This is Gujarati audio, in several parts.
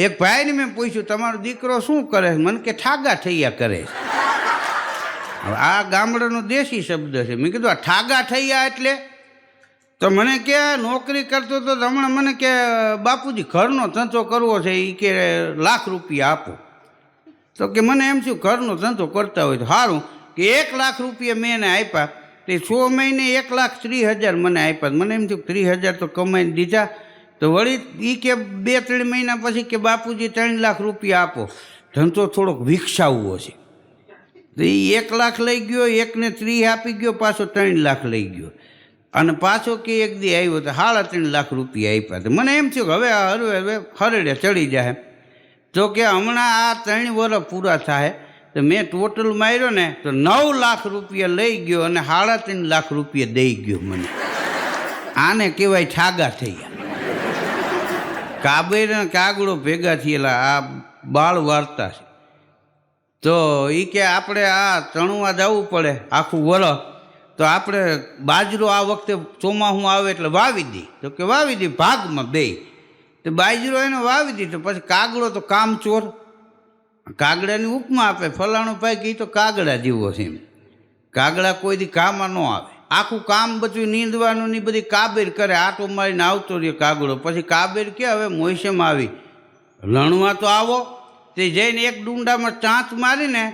એક ભાઈને મેં પૂછ્યું તમારો દીકરો શું કરે છે? મને કે ઠાગા થૈયા કરે છે. હવે આ ગામડાનો દેશી શબ્દ છે. મેં કીધું આ ઠાગા થૈયા એટલે? તો મને કે નોકરી કરતો તો હમણાં મને કે બાપુજી ઘરનો ધંધો કરવો છે, એ કે લાખ રૂપિયા આપો. તો કે મને એમ થયું ઘરનો ધંધો કરતા હોય તો સારું, કે 1 લાખ રૂપિયા મેં એને આપ્યા. તે 6 મહિને 1,30,000 મને આપ્યા. મને એમ થયું 30,000 તો કમાઈને દીધા. તો વળી એ કે 2-3 મહિના પછી કે બાપુજી 3 લાખ રૂપિયા આપો, ધંધો થોડોક વિકસાવવો છે. તો એ 1 લાખ લઈ ગયો, એકને 30 આપી ગયો, પાછો 3 લાખ લઈ ગયો, અને પાછો કે એક દી આવ્યો તો 3.5 લાખ રૂપિયા આપ્યા. તો મને એમ થયું કે હવે હરડે ચડી જાય. તો કે હમણાં આ 3 વર્ષ પૂરા થાય તો મેં ટોટલ માર્યો ને તો 9 લાખ રૂપિયા લઈ ગયો અને 3.5 લાખ રૂપિયા દઈ ગયો મને. આને કહેવાય ઠાગા થયા. કાબેર અને કાગડો ભેગા થયેલા આ બાળ વાર્તા છે. તો એ કે આપણે આ ચણવા જવું પડે આખું વરસ, તો આપણે બાજરો આ વખતે ચોમાસું આવે એટલે વાવી દઈ. તો કે વાવી દઈ ભાગમાં બે. તો બાજરો એને વાવી દીધો. પછી કાગડો તો કામચોર, કાગડાની ઉપમા આપે, ફલાણું પાય કે તો કાગડા જેવો છે એમ. કાગડા કોઈ દી કામમાં ન આવે. આખું કામ બધું નીંદવાનું ની બધી કાબેર કરે, આટો મારીને આવતો રહ્યો કાગડો. પછી કાબેર કે હવે મોસમ આવી, લણવા તો આવો. તે જઈને એક ડુંડામાં ચાંચ મારીને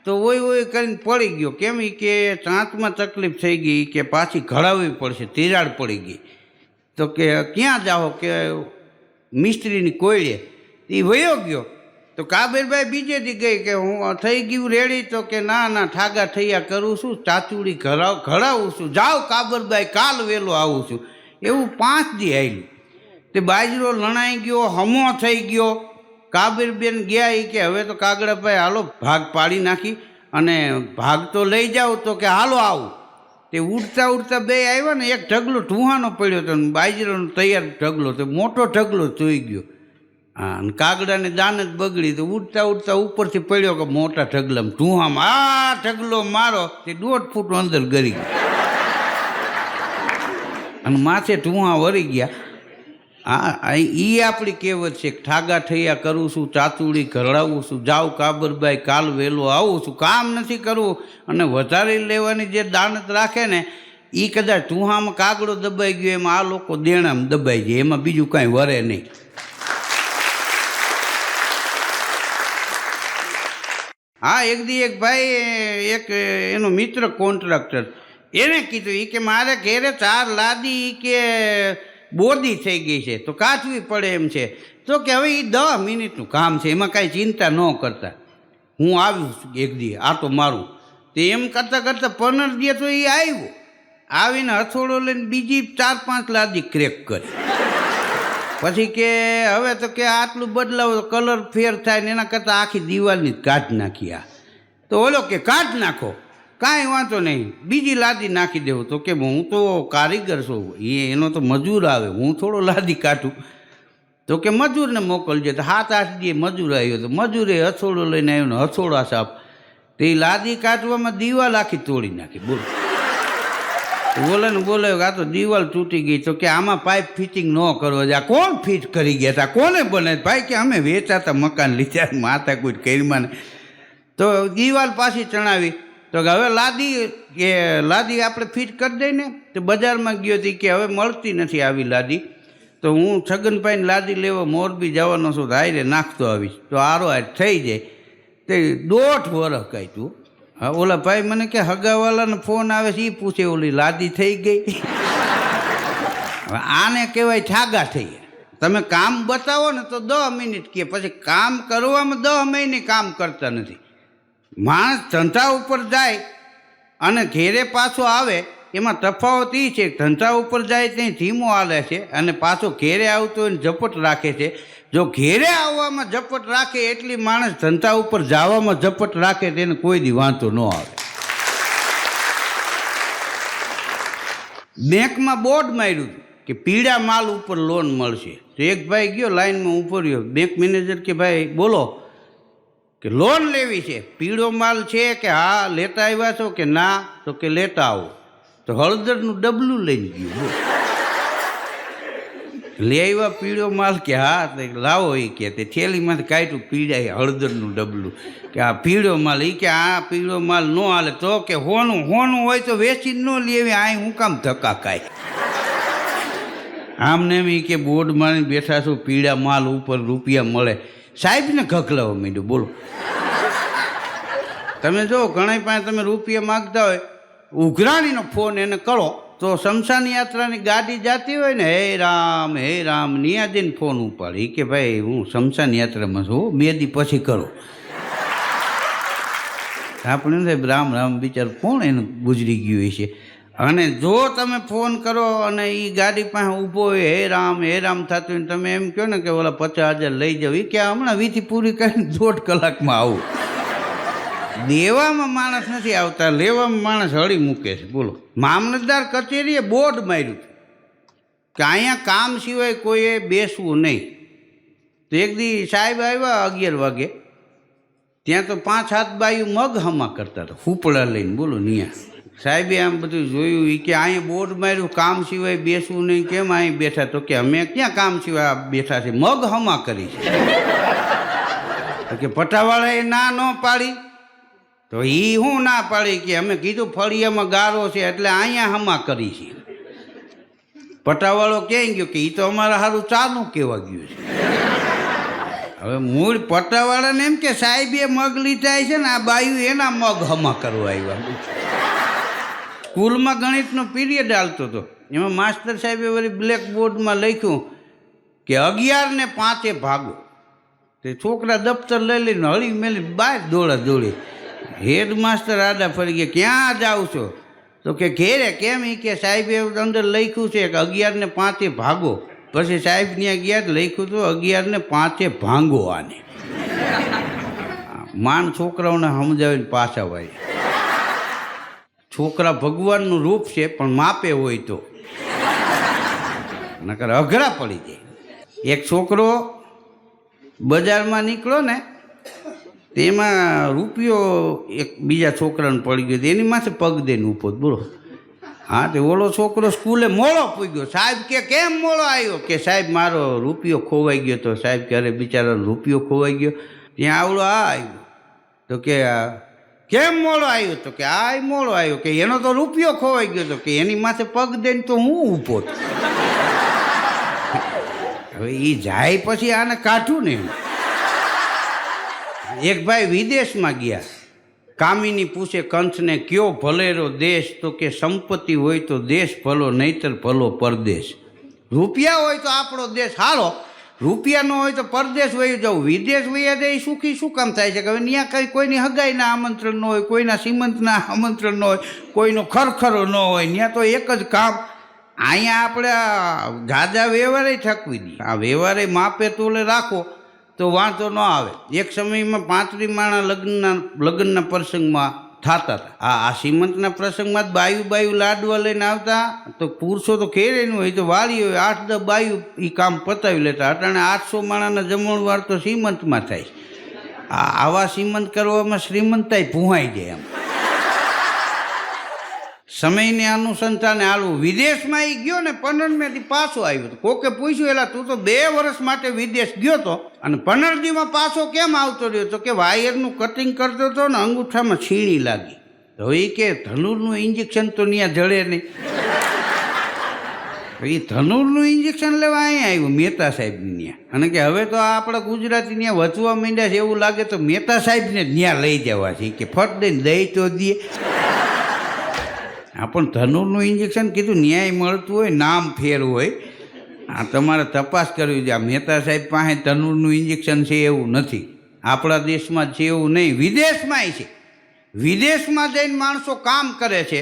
તો ઓય કરીને પડી ગયો. કેમ? કે ચાંચમાં તકલીફ થઈ ગઈ, કે પાછી ઘડાવવી પડશે, તિરાડ પડી ગઈ. તો કે ક્યાં જાઓ? કે મિસ્ત્રીની કોયડે. એ વયો ગયો. તો કાબેરભાઈ બીજે દી ગઈ કે હું થઈ ગયું રેડી. તો કે ના ઠાગા થૈયા કરું છું, ચાચુડી ઘડાવું છું, જાઓ કાબરભાઈ કાલ વહેલો આવું છું. એવું 5 દી આવેલું. તે બાજરો લણાઈ ગયો, હમો થઈ ગયો. કાબેરબેન ગયા એ કે હવે તો કાગડાભાઈ હાલો ભાગ પાડી નાખી અને ભાગ તો લઈ જાઓ. તો કે હાલો આવું. તે ઉડતા બે આવ્યા ને, એક ઢગલો ઢૂહાનો પડ્યો હતો, બાજરાનો તૈયાર ઢગલો, તો મોટો ઢગલો જોઈ ગયો. હા, અને કાગડાને દાન જ બગડી. તો ઉડતા ઉપરથી પડ્યો કે મોટા ઢગલામાં ઢૂહામાં આ ઢગલો મારો. તે 1.5 ફૂટ અંદર ગરી ગયો અને માથે ઢૂહા વળી ગયા. હા, એ આપણી કહેવત છે, ઠાગા થૈયા કરું છું, ચાતુડી ઘરડાવું છું, જાઉં કાબરભાઈ કાલ વહેલો આવું છું. કામ નથી કરવું અને વધારી લેવાની જે દાનત રાખે ને, એ કદાચ ઢૂહામાં કાગડો દબાઈ ગયો એમાં આ લોકો દેણામાં દબાઈ જાય, એમાં બીજું કાંઈ વરે નહીં. હા, એક દી એક ભાઈ, એક એનો મિત્ર કોન્ટ્રાક્ટર, એને કીધું એ કે મારે ઘેરે 4 લાદી કે બોદી થઈ ગઈ છે તો કાચવી પડે એમ છે. તો કે હવે એ 10 મિનિટનું કામ છે, એમાં કાંઈ ચિંતા ન કરતા, હું આવ્યું છું એક દી આટો મારું. તે એમ કરતાં 15 દિવસ તો એ આવ્યો, આવીને હથોડો લઈને બીજી 4-5 લાદી ક્રેક કરી. પછી કે હવે તો કે આટલું બદલાવ, કલર ફેર થાય ને એના કરતાં આખી દિવાલની જ કાઢી નાખી. આ તો ઓલો કે કાઢ નાખો, કાંઈ વાંધો નહીં, બીજી લાદી નાખી દેવું. તો કે હું તો કારીગર છું, એનો તો મજૂર આવે, હું થોડો લાદી કાઢું. તો કે મજૂરને મોકલજો. તો 7-8 દી મજૂર આવ્યો. તો મજૂરે હથોડો લઈને આવ્યો ને હથોડા સાપ. તે લાદી કાઢવામાં દિવાલ આખી તોડી નાખી. બોલે આ તો દિવાલ તૂટી ગઈ. તો કે આમાં પાઇપ ફિટિંગ ન કરવા જાય. કોણ ફિટ કરી ગયા હતા? કોને બને? ભાઈ કે અમે વેચાતા મકાન લીધા, માથા કોઈ કરીમાં. તો દિવાલ પાછી ચણાવી. તો હવે લાદી આપણે ફિટ કરી દઈએ ને. તો બજારમાં ગયો હતી કે હવે મળતી નથી આવી લાદી. તો હું છગનભાઈને લાદી લેવા મોરબી જવાનો છું, હારે નાખતો આવીશ તો આરો હાર થઈ જાય. તે 1.5 વર્ષ કાઢ્યું. હા, ઓલા ભાઈ મને કે હગાવાલાનો ફોન આવે છે, એ પૂછે ઓલી લાદી થઈ ગઈ. આને કહેવાય ઠાગા થઈ. તમે કામ બતાવો ને તો 10 મિનિટ કહે, પછી કામ કરવામાં 10 મહિને કામ કરતા નથી. માણસ ધંધા ઉપર જાય અને ઘેરે પાછો આવે, એમાં તફાવત એ છે, ધંધા ઉપર જાય ત્યાં ધીમો હાલે છે અને પાછો ઘેરે આવતો હોય ઝપટ રાખે છે. જો ઘેરે આવવામાં ઝપટ રાખે એટલી માણસ ધંધા ઉપર જવામાં ઝપટ રાખે તેને કોઈ દી વાંધો ન આવે. બેંકમાં બોર્ડ માર્યું કે પીળા માલ ઉપર લોન મળશે. તો એક ભાઈ ગયો લાઈનમાં ઊભો રહ્યો. બેંક મેનેજર કે ભાઈ બોલો, કે લોન લેવી છે, પીળો માલ છે કે હા લેતા આવ્યા છો કે ના? તો કે લેતા આવો. તો હળદરનું ડબલું લઈને ગયું. લે આવ્યા પીળો માલ કે હા તો લાવો એ કે તે થેલીમાંથી કાઢ્યું પીળા હળદરનું ડબલું કે આ પીળો માલ એ કે આ પીળો માલ ન હાલે તો કે હોનું હોય તો વેચી ન લેવી આ હું કામ ધક્કા ખાય આમને એમ કે બોર્ડ મારીને બેઠા છો પીળા માલ ઉપર રૂપિયા મળે સાહેબને ખખલાવો માંડ્યું બોલો. તમે જો ઘણા પાસે તમે રૂપિયા માગતા હોય ઉઘરાણીનો ફોન એને કરો તો શમશાન યાત્રાની ગાડી જતી હોય ને હે રામ નિયાદીને ફોન ઉપાડે કે ભાઈ હું શમશાન યાત્રામાં છું 2 દી પછી કરો. આપણે સાહેબ રામ બિચાર કોણ એનું ગુજરી ગયું છે. અને જો તમે ફોન કરો અને એ ગાડી પાસે ઊભો હોય હે રામ થતું હોય તમે એમ કહો ને કે ઓલા 50,000 લઈ જાવ એ કે હમણાં વીથી પૂરી કરીને 1.5 કલાકમાં આવું. દેવામાં માણસ નથી આવતા, લેવામાં માણસ હળી મૂકે છે. બોલો, મામલતદાર કચેરીએ બોર્ડ માર્યું કે અહીંયા કામ સિવાય કોઈએ બેસવું નહીં. તો એક દી સાહેબ આવ્યા 11 વાગે, ત્યાં તો 5-7 બાયું મગ હમા કરતા હતા ફૂપડા લઈને. બોલો નિયા સાહેબે આમ બધું જોયું એ કે અહીંયા બોર્ડ માર્યું કામ સિવાય બેસવું નહીં, કેમ અહીં બેઠા? તો કે અમે ક્યાં કામ સિવાય બેઠા છે, મગ હમા કરી છે. તો કે પટાવાળાએ ના ન પાડી. તો એ હું ના પાડી કે અમે કીધું ફળિયામાં ગારો છે એટલે અહીંયા હમા કરી છે. પટાવાળો ક્યાંય ગયો કે એ તો અમારા સારું ચાનું કહેવા ગયું છે. હવે મૂળ પટાવાળાને એમ કે સાહેબે મગ લીધા છે ને આ બાયું એના મગ હમા કરવા આવ્યા. સ્કૂલમાં ગણિતનો પીરિયડ હાલતો હતો, એમાં માસ્ટર સાહેબે વળી બ્લેકબોર્ડમાં લખ્યું કે 11 ને 5 ભાગો. તે છોકરા દફતર લઈ લઈને હળી મેલી બહાર દોડી. હેડ માસ્ટર આડા ફરી ગયા, ક્યાં જાવ છો? તો કે ઘેરે. કેમ? એ કે સાહેબે અંદર લખ્યું છે કે 11 ને 5 ભાગો. પછી સાહેબ ત્યાં ગયા લખ્યું હતું 11 ને 5 ભાંગો આને. માન છોકરાઓને સમજાવીને પાછા વાય. છોકરા ભગવાનનું રૂપ છે પણ માપે હોય તો નકર અઘરા પડી જાય. એક છોકરો બજારમાં નીકળ્યો ને તેમાં રૂપિયો એક બીજા છોકરાને પડી ગયો, એની માથે પગ દઈને ઊભો. બોલો, હા તે ઓલો છોકરો સ્કૂલે મોડો પૂગ્યો. સાહેબ કે કેમ મોડો આવ્યો? કે સાહેબ મારો રૂપિયો ખોવાઈ ગયો. તો સાહેબ કે અરે બિચારાનો રૂપિયો ખોવાઈ ગયો. ત્યાં આવડો આ આવ્યો. તો કે કેમ મોડો આવ્યો? તો કે આ મોડો આવ્યો કે એનો તો રૂપિયો ખોવાઈ ગયો. તો કે એની માથે પગ દઈને તો હું ઊભો. હવે એ જાય પછી આને કાઢું ને. એક ભાઈ વિદેશમાં ગયા, કામિની પૂછે કંસને કયો ભલેરો દેશ? તો કે સંપત્તિ હોય તો દેશ ભલો, નહીતર ભલો પરદેશ. રૂપિયા હોય તો આપણો દેશ સારો, રૂપિયા ન હોય તો પરદેશ વહી જવું. વિદેશ વહ્યા જાય સુખી શું કામ થાય છે કે હવે ત્યાં કંઈ કોઈની હગાઈના આમંત્રણ ન હોય, કોઈના સીમંતના આમંત્રણ ન હોય, કોઈનો ખરખરો ન હોય. ત્યાં તો એક જ કામ. અહીંયા આપણે જાજા વ્યવહારે ઠકવી દઈએ. આ વ્યવહારે માપે તોલે રાખો તો વાંધો ન આવે. એક સમયમાં 35 માણા લગ્નના પ્રસંગમાં થતા હતા. આ સીમંતના પ્રસંગમાં જ બાયું લાડવા લઈને આવતા. તો પુરુષો તો ખેરેનું હોય તો વાળી હોય 8-10 બાયું એ કામ પતાવી લેતા. અટાણે 800 માણાના જમણવાર તો સીમંતમાં થાય. આવા સીમંત કરવામાં શ્રીમંતાઈ ભૂહાઈ જાય. એમ સમયને અનુસંધાને હાલવું. વિદેશમાં એ ગયો ને 15 પાછો આવ્યો. તો કોકે પૂછ્યું એલા તું તો 2 વર્ષ માટે વિદેશ ગયો તો અને 15 દીમાં પાછો કેમ આવતો રહ્યો? તો કે વાયરનું કટિંગ કરતો હતો ને અંગૂઠામાં છીણી લાગી. તો એ કે ધનુરનું ઇન્જેક્શન તો ત્યાં જડે નહીં. એ ધનુરનું ઇન્જેક્શન લેવા અહીંયા આવ્યું મહેતા સાહેબની ત્યાં. અને કે હવે તો આપણા ગુજરાતી ત્યાં વચવા માંડ્યા છે એવું લાગે તો મહેતા સાહેબને ત્યાં લઈ જવા છે કે ફટ દઈને દઈ તો દે. આ પણ ધનુરનું ઇન્જેક્શન કીધું ન્યાય મળતું હોય, નામ ફેર હોય. આ તમારે તપાસ કરવી છે. આ મહેતા સાહેબ પાસે ધનુરનું ઇન્જેક્શન છે એવું નથી. આપણા દેશમાં છે એવું નહીં, વિદેશમાંય છે. વિદેશમાં જઈને માણસો કામ કરે છે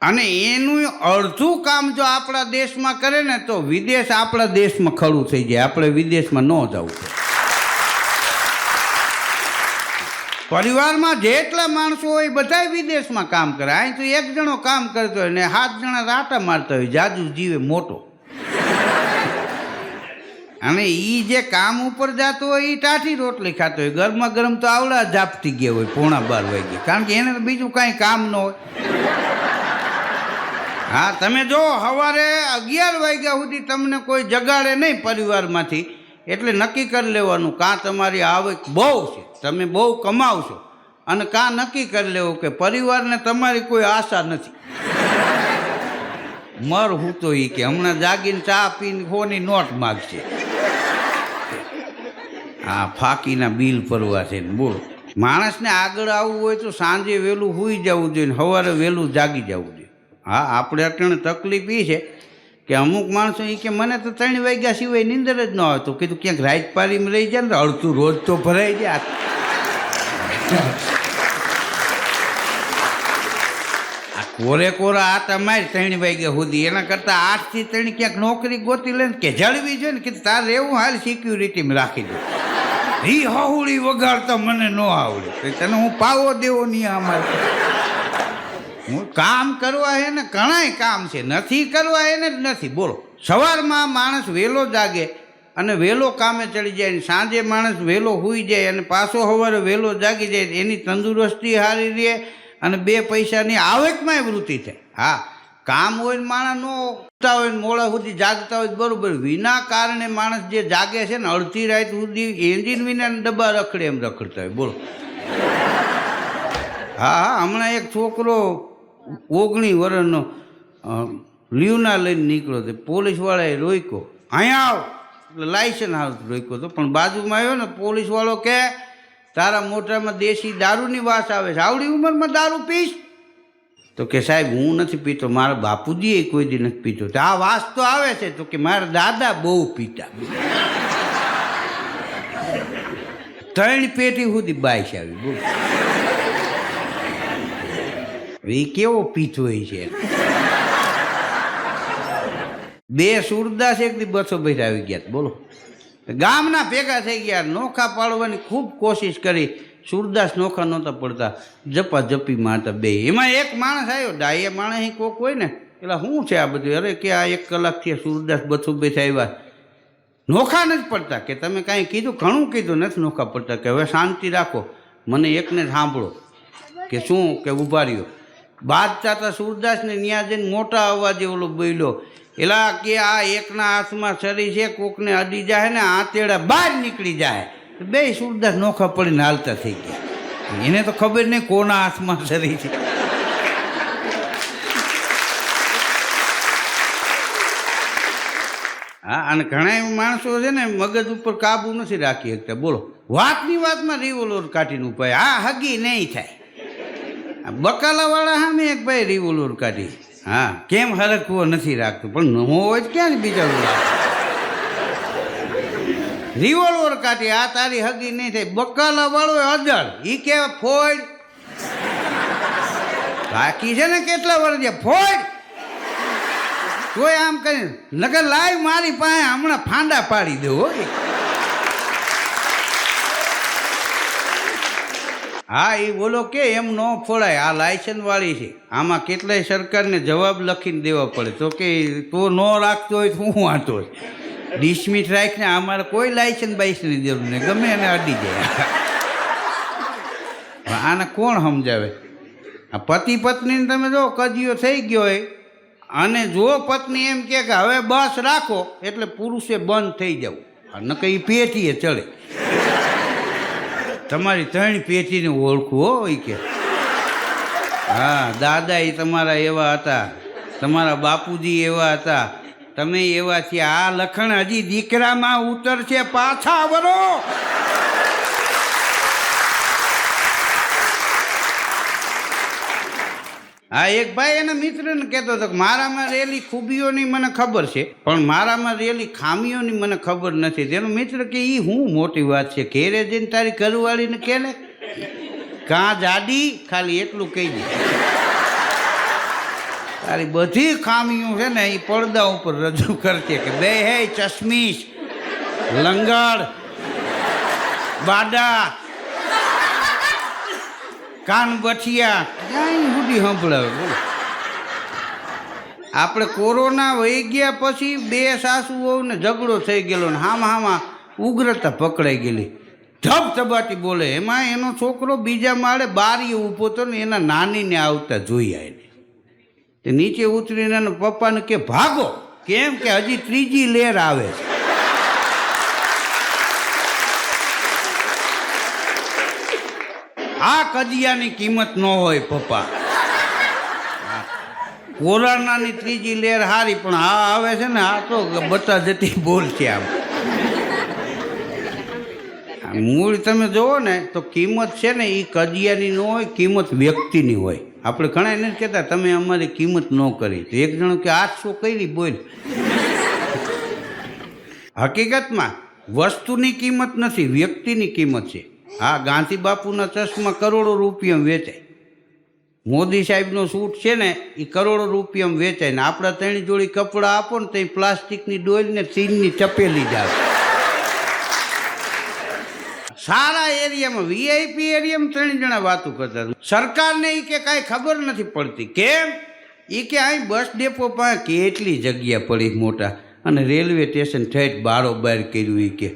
અને એનું અડધું કામ જો આપણા દેશમાં કરે ને તો વિદેશ આપણા દેશમાં ખડું થઈ જાય. આપણે વિદેશમાં ન જવું. પરિવારમાં જેટલા માણસો હોય બધા વિદેશમાં કામ કરે. અહીં તો 1 જણો કામ કરતો હોય ને 7 જણા રાટા મારતા હોય. જાજુ જીવે મોટો. અને એ જે કામ ઉપર જતો હોય એ ટાઢી રોટલી ખાતો હોય. ગરમા ગરમ તો આવડા ઝાપટી ગયા હોય 11:15 વાગે, કારણ કે એને તો બીજું કાંઈ કામ ન હોય. હા, તમે જો સવારે 11 વાગ્યા સુધી તમને કોઈ જગાડે નહીં પરિવારમાંથી, એટલે નક્કી કરી લેવાનું કાં તમારી આવક બહુ છે, તમે બહુ કમાવશો, અને કાં નક્કી કરી લેવું કે પરિવારને તમારી કોઈ આશા નથી. મર હું તો એ કે હમણાં જાગીને ચા પીને ફોની નોટ માગશે. હા, ફાકીના બિલ ભરવા છે ને બોલો. માણસને આગળ આવવું હોય તો સાંજે વહેલું સૂઈ જવું જોઈએ ને સવારે વહેલું જાગી જવું જોઈએ. હા, આપણે અત્યારે તકલીફ એ છે કે અમુક માણસો એ કે મને તો 3 વાગ્યા સિવાય નીંદર જ ન આવે. તો કીધું ક્યાંક રાઈટ પારીમાં લઈ જાય ને અડધું રોજ તો ભરાઈ જાય. આ કોરે કોરા આટા મારી 3 વાગ્યા સુધી, એના કરતાં 8 થી 3 ક્યાંક નોકરી ગોતી લઈને કે જળવી જોઈએ ને કે તારે એવું હાલ સિક્યુરિટીમાં રાખી દો. એ હહુડી વગાડતા મને ન આવડે, તને હું પાવો દેવો નહીં. અમારે હું કામ કરવા હે ને ઘણાય કામ છે, નથી કરવા એને જ નથી. બોલો, સવારમાં માણસ વહેલો જાગે અને વહેલો કામે ચડી જાય, સાંજે માણસ વહેલો સૂઈ જાય અને પાછો સવારે વહેલો જાગી જાય, એની તંદુરસ્તી સારી રહે અને 2 પૈસાની આવકમાંય વૃદ્ધિ થાય. હા, કામ હોય ને માણસ નો ઉઠતા હોય ને મોડા સુધી જાગતા હોય બરોબર, વિના કારણે માણસ જે જાગે છે ને અડધી રાત સુધી એન્જિન વિના ડબ્બા રખડે એમ રખડતા હોય. બોલો. હા, હમણાં એક છોકરો 19 વર્ષનો લીવના લઈને નીકળ્યો હતો, પોલીસવાળાએ રોક્યો, અહીંયા આવ, એટલે લાઇસન્સ આવતું રોક્યો હતો. પણ બાજુમાં આવ્યો ને પોલીસવાળો કે તારા મોઢામાં દેશી દારૂની વાસ આવે છે, આવડી ઉંમરમાં દારૂ પીશ? તો કે સાહેબ હું નથી પીતો, મારા બાપુજીએ કોઈ દી નથી પીતો. તો આ વાસ તો આવે છે? તો કે મારા દાદા બહુ પીતા. 3 પેટી સુધી બાઈશ આવી. બોલ, એ કેવો પીતો હોય છે. 2 સુરદાસ એક દી 200 આવી ગયા. બોલો, ગામના ભેગા થઈ ગયા, નોખા પાડવાની ખૂબ કોશિશ કરી. સુરદાસ નોખા નહોતા પડતા, જપા જપી મારતા 2. એમાં એક માણસ આવ્યો, ડાયે માણસ કોક હોય ને, એટલે શું છે આ બધું? અરે કે આ 1 કલાકથી સુરદાસ 200 આવ્યા, નોખા નથી પડતા. કે તમે કાંઈ કીધું? ઘણું કીધું, નથી નોખા પડતા. કે હવે શાંતિ રાખો, મને એકને સાંભળો. કે શું? કે ઉભા રહ્યો. બાદ ચાતા સુરદાસને ન્યા જઈને મોટા અવાજે ઓલો બોલ્યો, એલા કે આ એકના હાથમાં છરી છે, કોકને અડી જાય ને આંતેડા બહાર નીકળી જાય. 2 સુરદાસ નોખા પડીને હાલતા થઈ ગયા. એને તો ખબર નહીં કોના હાથમાં છરી છે. હા, અને ઘણા એવા માણસો છે ને મગજ ઉપર કાબુ નથી રાખી શકતા. બોલો, વાતની વાતમાં રિવોલ્વર કાઢીને ઉપાય. હા, હગી નહીં થાય. બકાલાવાળા સામે એક ભાઈ રિવોલ્વર કાઢી. હા, કેમ હરખવો નથી રાખતું, પણ હોય ક્યાં બિચારું રિવોલ્વર કાઢી. આ તારી હગી નહીં થાય. બકાલાવાળો અજળ, એ કે ફોડ. બાકી છે ને કેટલા વર્ષ ફોડ, કોઈ આમ કરી નગર લાઈવ મારી પાસે હમણાં ફાંડા પાડી દો. હા, એ બોલો કે એમ ન ફોડાય, આ લાયસન્સ વાળી છે, આમાં કેટલાય સરકારને જવાબ લખીને દેવા પડે. તો કે તો ન રાખતો હોય તો હું વાંધો હોય, ડિસમિસ રાખીને અમારે કોઈ લાયસન્સ બાઇસની જરૂર નહીં, ગમે એને અડી જાય. આને કોણ સમજાવે? આ પતિ પત્નીને તમે જો કજિયો થઈ ગયો હોય, અને જો પત્ની એમ કે હવે બસ રાખો, એટલે પુરુષે બંધ થઈ જવું, નકર એ પેટીએ ચડે. તમારી 3 પેટીને ઓળખું હો. એ કે હા, દાદા એ તમારા એવા હતા, તમારા બાપુજી એવા હતા, તમે એવા છીએ. આ લખણ હજી દીકરામાં ઉતરશે, પાછા વરો. હા, એક ભાઈ એના મિત્રને કહેતો હતો કે મારામાં રહેલી ખૂબીઓની મને ખબર છે, પણ મારામાં રહેલી ખામીઓની મને ખબર નથી. તેનો મિત્ર કે એ શું મોટી વાત છે, ઘેરે જઈને તારી ઘરવાળીને કે ને કાં જાડી, ખાલી એટલું કહી દે. તારી બધી ખામીઓ છે ને એ પડદા ઉપર રજૂ કરશે કે બે હે ચશ્મીશ, લંગડ, બાડા, કાન બઠિયા, ક્યાંય સુધી સંભળાવે. બોલો, આપણે કોરોના વહી ગયા પછી 2 સાસુઓને ઝઘડો થઈ ગયેલો ને હામાં ઉગ્રતા પકડાઈ ગયેલી, ધબધબાટી બોલે. એમાં એનો છોકરો બીજા માળે બારીએ ઊભો હતો ને એના નાનીને આવતા જોઈ આવીને તે નીચે ઉતરીને એના પપ્પાને કે ભાગો, કેમ કે હજી ત્રીજી લહેર આવે છે. આ કજિયાની કિંમત ન હોય પપ્પા. કોરોનાની ત્રીજી લહેર હારી, પણ આ આવે છે ને, આ તો બતા જતી બોલ છે. આમ મૂળ તમે જોવો ને તો કિંમત છે ને એ કજિયાની ન હોય, કિંમત વ્યક્તિની હોય. આપણે ઘણા નથી કહેતા તમે અમારી કિંમત ન કરી, તો એક જણો કે 800 કરી બોલ. હકીકતમાં વસ્તુની કિંમત નથી, વ્યક્તિની કિંમત છે. હા, ગાંધી બાપુના ચશ્મા કરોડો રૂપિયામાં વેચાય, મોદી સાહેબનો સૂટ છે ને એ કરોડો રૂપિયામાં વેચાય, ને આપણા 3 જોડી કપડાં આપો ને તો એ પ્લાસ્ટિકની ડોલને તીનની ચપેલી જ આવે. સારા એરિયામાં વીઆઈપી એરિયામાં 3 જણા વાતો કરતા. સરકારને એ કે કાંઈ ખબર નથી પડતી. કેમ? એ કે અહીં બસ ડેપો પાસે કેટલી જગ્યા પડી મોટા, અને રેલવે સ્ટેશન ઠેઠ બારોબાર કર્યું. એ કે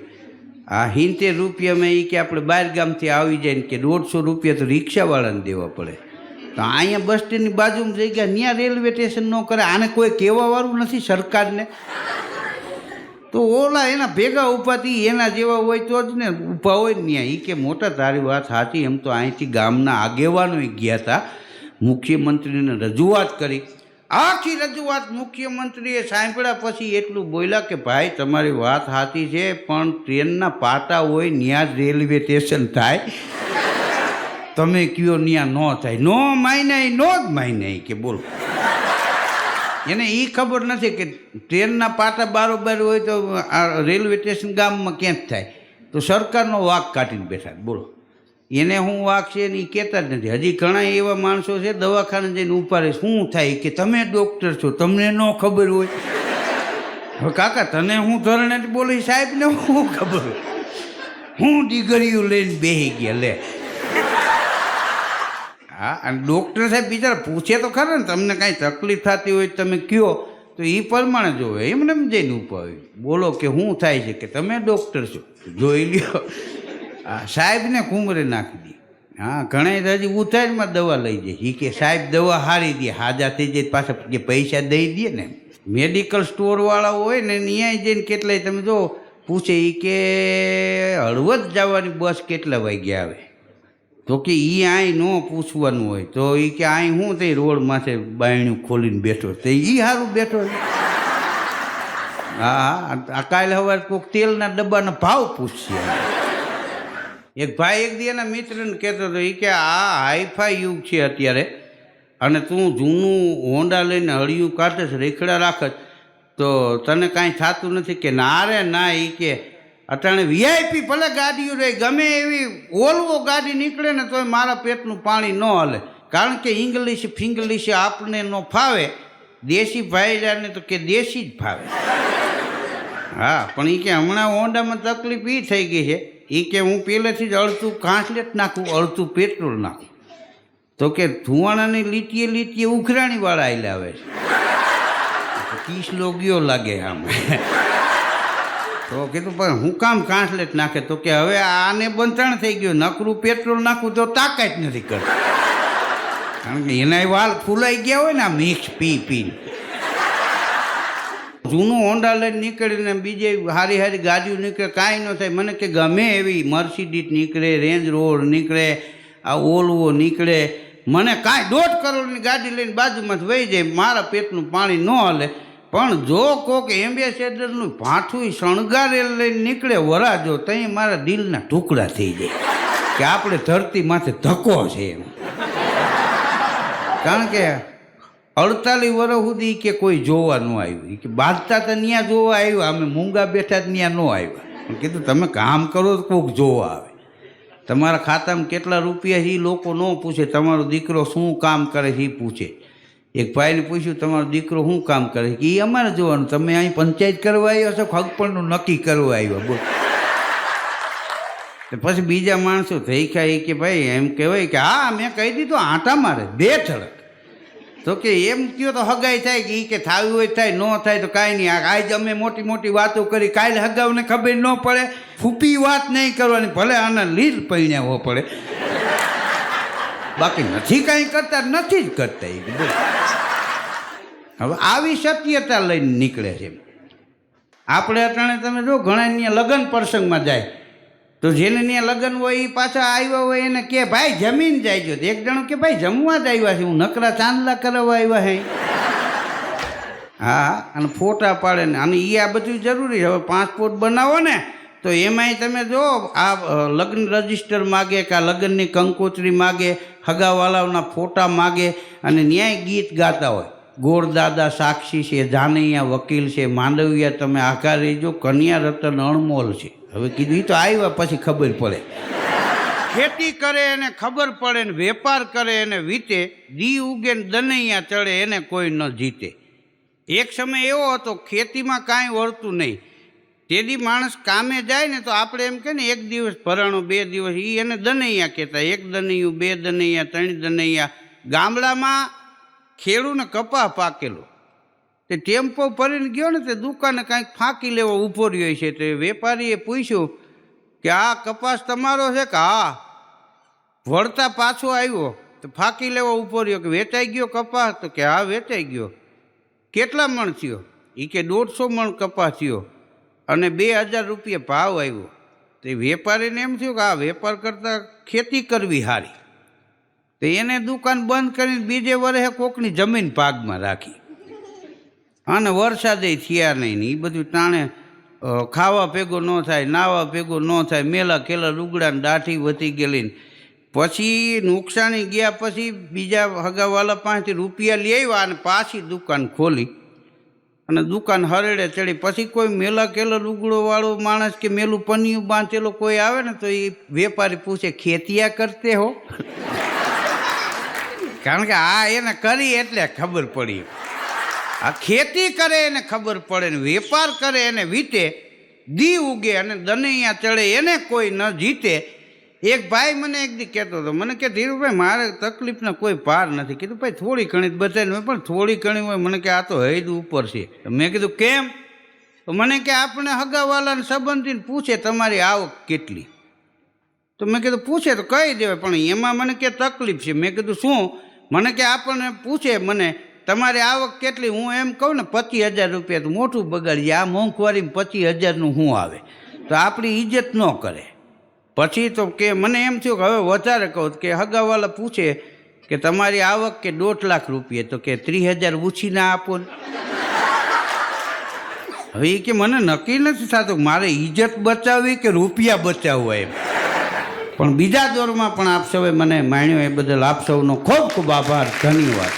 આ 70 રૂપિયામાં એ કે આપણે બહાર ગામથી આવી જાય ને કે 150 રૂપિયા તો રિક્ષાવાળાને દેવા પડે. તો અહીંયા બસ સ્ટેન્ડની બાજુમાં જઈ ગયા, ત્યાં રેલવે સ્ટેશન ન કરે. આને કોઈ કહેવાવાળું નથી સરકારને. તો ઓલા એના ભેગા ઊભાથી એના જેવા હોય તો જ ને ઊભા હોય ને ત્યાં. એ કે મોટા તારી વાત સાચી. એમ તો અહીંથી ગામના આગેવાનો ગયા હતા, મુખ્યમંત્રીને રજૂઆત કરી. આખી રજૂઆત મુખ્યમંત્રીએ સાંભળ્યા પછી એટલું બોલ્યા કે ભાઈ તમારી વાત સાચી છે, પણ ટ્રેનના પાટા હોય ત્યાં જ રેલવે સ્ટેશન થાય. તમે કયો ત્યાં ન થાય. નો માયનાય નો જ માયનાય કે બોલો. એને એ ખબર નથી કે ટ્રેનના પાટા બારોબાર હોય તો આ રેલવે સ્ટેશન ગામમાં ક્યાં જ થાય. તો સરકારનો વાંક કાઢીને બેઠા. બોલો, એને શું વાંક છે ને એ કહેતા જ નથી. હજી ઘણા એવા માણસો છે દવાખાને જઈને ઊભા રહે, શું થાય કે તમે ડૉક્ટર છો, તમને ન ખબર હોય. હવે કાકા તને હું ધોરણે બોલી, સાહેબને શું ખબર હોય? હું ડિગ્રીઓ લઈને બેસી ગયા લે. હા, અને ડૉક્ટર સાહેબ બિચારા પૂછે તો ખરા ને, તમને કાંઈ તકલીફ થતી હોય તમે કયો તો એ પ્રમાણે જોવે. એમને એમ જઈને ઊભા હોય, બોલો કે શું થાય છે, કે તમે ડૉક્ટર છો, જોઈ લ્યો. હા, સાહેબને કુંમરે નાખી દે. હા, ઘણા હજી ઉતારમાં દવા લઈ જાય. એ કે સાહેબ દવા હારી દે, હાજા થઈ જાય પાછા જે પૈસા દઈ દે ને. મેડિકલ સ્ટોરવાળા હોય ને ત્યાં જઈને કેટલાય તમે જો પૂછે, એ કે હળવદ જવાની બસ કેટલા વાગ્યા આવે, તો કે એ અહીં ન પૂછવાનું હોય. તો એ કે અહીં શું થઈ રોડ માથે બાયણું ખોલીને બેઠો, તો એ સારું બેઠો. હા, કાલે સવારે કોઈક તેલના ડબ્બાના ભાવ પૂછશે. એક ભાઈ એક દી એના મિત્રને કહેતો હતો, એ કે આ હાઈફાઈ યુગ છે અત્યારે, અને તું જૂનું હોન્ડા લઈને હળિયું કાઢે છે, રેખડા રાખે તો તને કાંઈ થતું નથી કે ના રે ના. એ કે અટાણે વીઆઈપી ભલે ગાડીઓ રહે, ગમે એવી ઓલવો ગાડી નીકળે ને તોય મારા પેટનું પાણી ન હલે, કારણ કે ઇંગ્લિશ ફિંગ્લિશ આપણને ન ફાવે. દેશી ભાઈલાને તો કે દેશી જ ફાવે. હા, પણ એ કે હમણાં હોન્ડામાં તકલીફ એ થઈ ગઈ છે, એ કે હું પહેલેથી જ અડધું ઘાસલેટ નાખું, અડધું પેટ્રોલ નાખું. તો કે ધુવાણાની લીટીએ લીટીએ ઉઘરાણીવાળા આવેલા આવે છે. 30 લોગીઓ લાગે આમ. તો કીધું પણ હું કામ ઘાસલેટ નાખે, તો કે હવે આને બંધાણ થઈ ગયું, નકરું પેટ્રોલ નાખું તો તાકાત નથી કરતી, કારણ કે એના વાળ ફૂલાઈ ગયા હોય ને આ મિક્સ પી પીને. જૂનું હોન્ડા લઈને નીકળીને બીજે હારી હારી ગાડીઓ નીકળે, કાંઈ ન થાય. મને કે ગમે એવી મર્સિડીઝ નીકળે, રેન્જ રોવર નીકળે, આ ઓલવો નીકળે, મને કાંઈ 1.5 કરોડની ગાડી લઈને બાજુમાં વહી જાય, મારા પેટનું પાણી ન હલે. પણ જો કોક એમ્બેસેડરનું ભાઠું શણગારેલ લઈને નીકળે વરાજો, ત્યાં મારા દિલના ટુકડા થઈ જાય કે આપણે ધરતી માથે ધક્કો છે એમ. કારણ કે 48 વર્ષ સુધી કે કોઈ જોવા ન આવ્યું, કે બાંધતા તો ત્યાં જોવા આવ્યા, અમે મૂંગા બેઠા ત્યાં ન આવ્યા. પણ કીધું તમે કામ કરો તો કોઈક જોવા આવે. તમારા ખાતામાં કેટલા રૂપિયા છે એ લોકો ન પૂછે, તમારો દીકરો શું કામ કરે છે એ પૂછે. એક ભાઈને પૂછ્યું તમારો દીકરો શું કામ કરે છે, કે એ અમારે જોવાનું, તમે અહીં પંચાયત કરવા આવ્યા છો ખગપણનું નક્કી કરવા આવ્યા. બોલ. પછી બીજા માણસો થઈ ખાય કે ભાઈ એમ કહેવાય કે હા મેં કહી દીધું આંટા મારે 2 ઠળક. તો કે એમ કયો તો હગાઈ થાય, કે એ કે થાવી હોય થાય, ન થાય તો કાંઈ નહીં. આજ અમે મોટી મોટી વાતો કરી, કાલે હગાવને ખબર ન પડે, ફૂપી વાત નહીં કરવાની, ભલે આના લીલ પૈણાવો પડે, બાકી નથી કાંઈ કરતા, નથી જ કરતા. હવે આવી શક્યતા લઈને નીકળે છે. આપણે અટાણે તમે જો ઘણા ત્યાં લગ્ન પ્રસંગમાં જાય તો જેને ત્યાં લગ્ન હોય એ પાછા આવ્યા હોય એને કે ભાઈ જમીન જાય. એક જણો કે ભાઈ જમવા જ આવ્યા છે, હું નકરા ચાંદલા કરવા આવ્યા હે. હા, અને ફોટા પાડે ને અને એ આ બધું જરૂરી છે. હવે પાસપોર્ટ બનાવો ને તો એમાંય તમે જો આ લગ્ન રજિસ્ટર માગે કે આ લગ્નની કંકોત્રી માગે, હગાવાલાઓના ફોટા માગે અને ન્યાય ગીત ગાતા હોય. ગોરદાદા સાક્ષી છે, જાનૈયા વકીલ છે, માંડવિયા તમે આખા રહીજો, કન્યા રતન અણમોલ છે. હવે કીધું તો આવ્યા પછી ખબર પડે. ખેતી કરે એને ખબર પડે ને વેપાર કરે એને વીતે, દી ઉગે ને દનૈયા ચડે એને કોઈ ન જીતે. એક સમય એવો હતો ખેતીમાં કાંઈ વળતું નહીં. તેથી માણસ કામે જાય ને તો આપણે એમ કે ને એક દિવસ ભરાણો, 2 દિવસ, એ એને દનૈયા કહેતા. 1 દનૈયું, 2 દનૈયા, 3 દનૈયા. ગામડામાં ખેડૂને કપા પાકેલો તે ટેમ્પો ભરીને ગયો ને તે દુકાને કાંઈક ફાંકી લેવો ઊભો રહ્યો છે. તે વેપારીએ પૂછ્યું કે આ કપાસ તમારો છે કે? હા. વળતા પાછો આવ્યો તો ફાંકી લેવો ઊભો રહ્યો કે વેચાઈ ગયો કપાસ? તો કે હા વેચાઈ ગયો. કેટલા મણ થયો? એ કે 150 મણ કપાસ થયો અને 2000 રૂપિયા ભાવ આવ્યો. તે વેપારીને એમ થયું કે આ વેપાર કરતાં ખેતી કરવી સારી. તો એને દુકાન બંધ કરીને બીજે વર્ષે કોકની જમીન ભાગમાં રાખી અને વરસાદે થયા નહીં. એ બધું ટાણે ખાવા ભેગો ન થાય, નાવા ભેગો ન થાય, મેલા ખેલા લુગડાને દાઢી વધી ગયેલી. પછી નુકસાની ગયા પછી બીજા હગાવાલા પાસેથી રૂપિયા લઈ આવ્યા અને પાછી દુકાન ખોલી અને દુકાન હરેડે ચડી. પછી કોઈ મેલા ખેલા લુગડોવાળો માણસ કે મેલું પનિયું બાંધેલો કોઈ આવે ને તો એ વેપારી પૂછે ખેતિયા કરતે હો? કારણ કે આ એને કરી એટલે ખબર પડી. આ ખેતી કરે એને ખબર પડે ને વેપાર કરે એને વીતે, દી ઉગે અને દનૈયા ચડે એને કોઈ ન જીતે. એક ભાઈ મને એક દી કહેતો હતો, મને કે ધીરુભાઈ મારે તકલીફનો કોઈ પાર નથી. કીધું ભાઈ થોડી ઘણી બધાને પણ થોડી ઘણી હોય. મને કે આ તો હૈદ ઉપર છે. મેં કીધું કેમ? તો મને કે આપણે હગાવાલાને સંબંધીને પૂછે તમારી આવક કેટલી? તો મેં કીધું પૂછે તો કહી દેવાય પણ એમાં મને કે તકલીફ છે. મેં કીધું શું? મને કે આપણને પૂછે મને તમારી આવક કેટલી? હું એમ કહું ને 25,000 રૂપિયા તો મોટું બગાડીએ. આ મોંઘવારીમાં 25,000નું શું આવે? તો આપણી ઇજ્જત ન કરે. પછી તો કે મને એમ થયું કે હવે વધારે કહું કે હગાવાલા પૂછે કે તમારી આવક કે 1.5 લાખ રૂપિયા? તો કે 30,000 ઓછી ના આપો ને. હવે એ કે મને નક્કી નથી થતું મારે ઇજ્જત બચાવવી કે રૂપિયા બચાવવા એમ. પણ બીજા દોરમાં પણ આપ સૌએ મને માણ્યો એ બદલ આપ સૌનો ખૂબ ખૂબ આભાર, ધન્યવાદ.